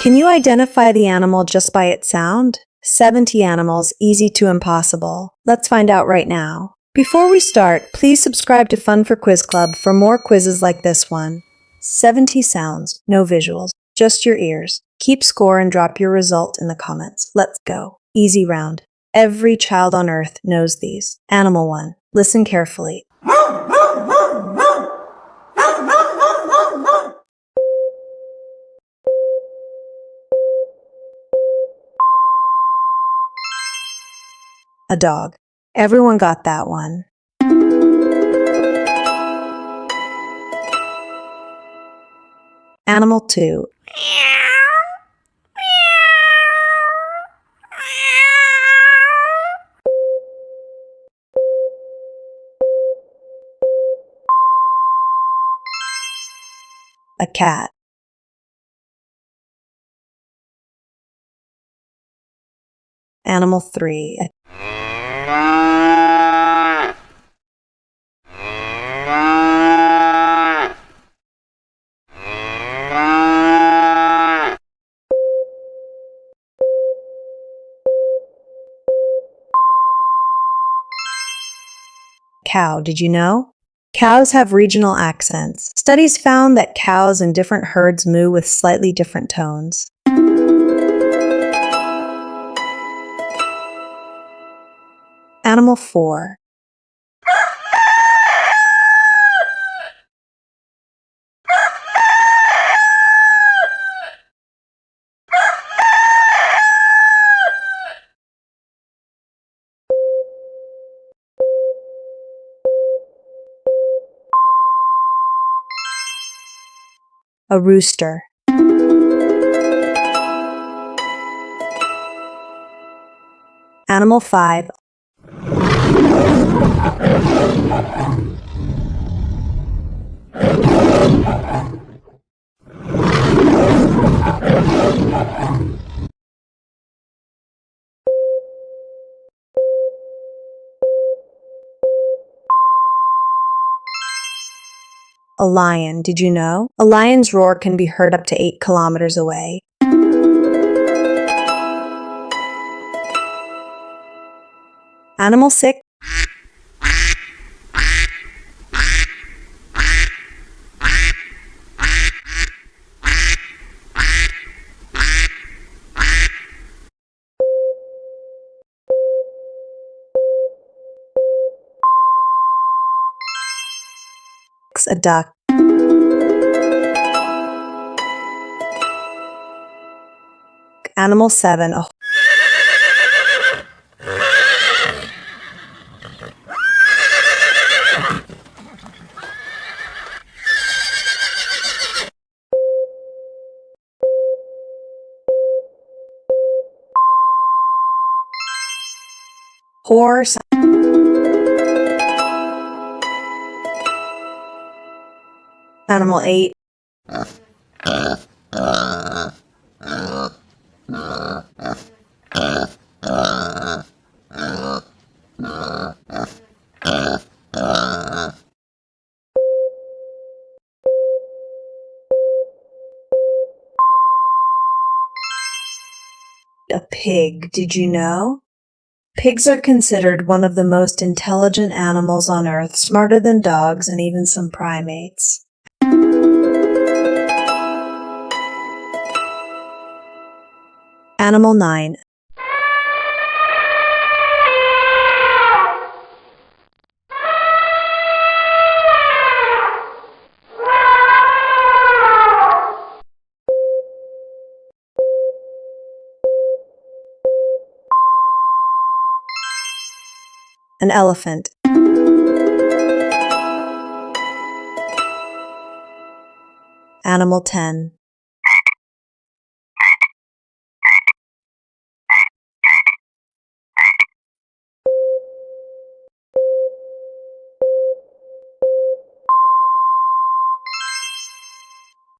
Can you identify the animal just by its sound? 70 animals, easy to impossible. Let's find out right now. Before we start, please subscribe to Fun for Quiz Club for more quizzes like this one. 70 sounds, no visuals, just your ears. Keep score and drop your result in the comments. Let's go. Easy round. Every child on earth knows these. Animal 1. Listen carefully. A dog. Everyone got that one. Animal 2. A cat. Animal 3. Cow, did you know? Cows have regional accents. Studies found that cows in different herds moo with slightly different tones. Animal 4. A rooster. Animal 5. A lion, did you know? A lion's roar can be heard up to 8 kilometers away. Animal 6. A duck. Animal 7. Horse. Animal 8. A pig, did you know? Pigs are considered one of the most intelligent animals on Earth, smarter than dogs and even some primates. Animal 9. An elephant. Animal 10.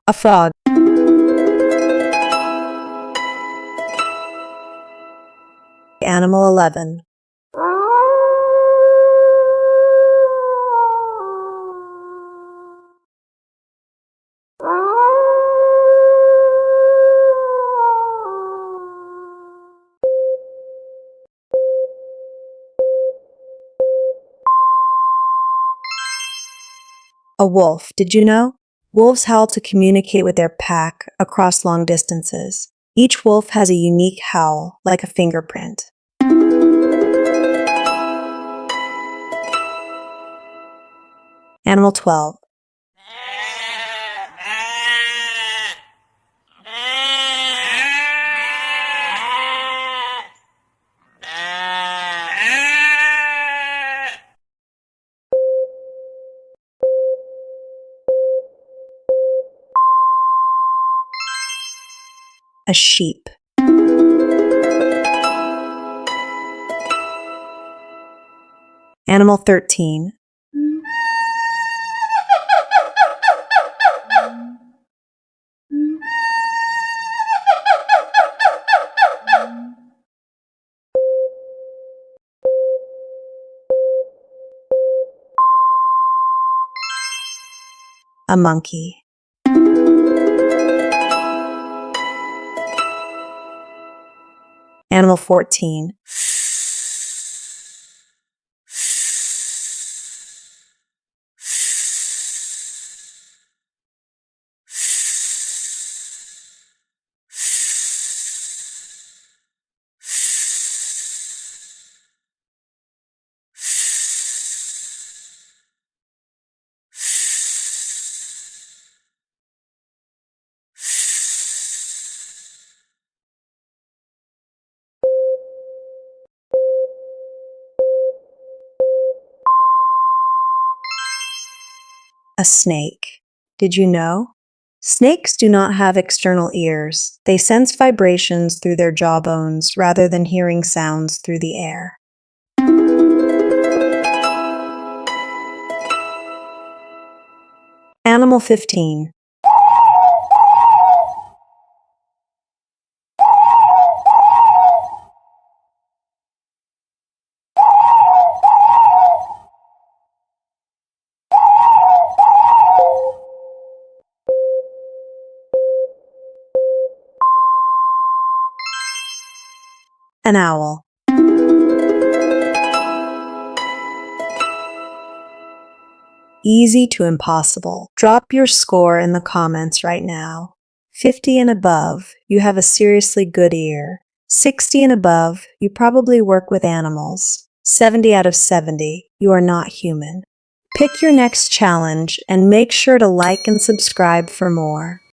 A frog. Animal 11. wolf, did you know? Wolves howl to communicate with their pack across long distances. Each wolf has a unique howl, like a fingerprint. Animal 12. A sheep. Animal 13. A monkey. Animal 14. A snake. Did you know? Snakes do not have external ears. They sense vibrations through their jawbones rather than hearing sounds through the air. Animal 15. An owl. Easy to impossible. Drop your score in the comments right now. 50 and above, you have a seriously good ear. 60 and above, you probably work with animals. 70 out of 70, you are not human. Pick your next challenge and make sure to like and subscribe for more.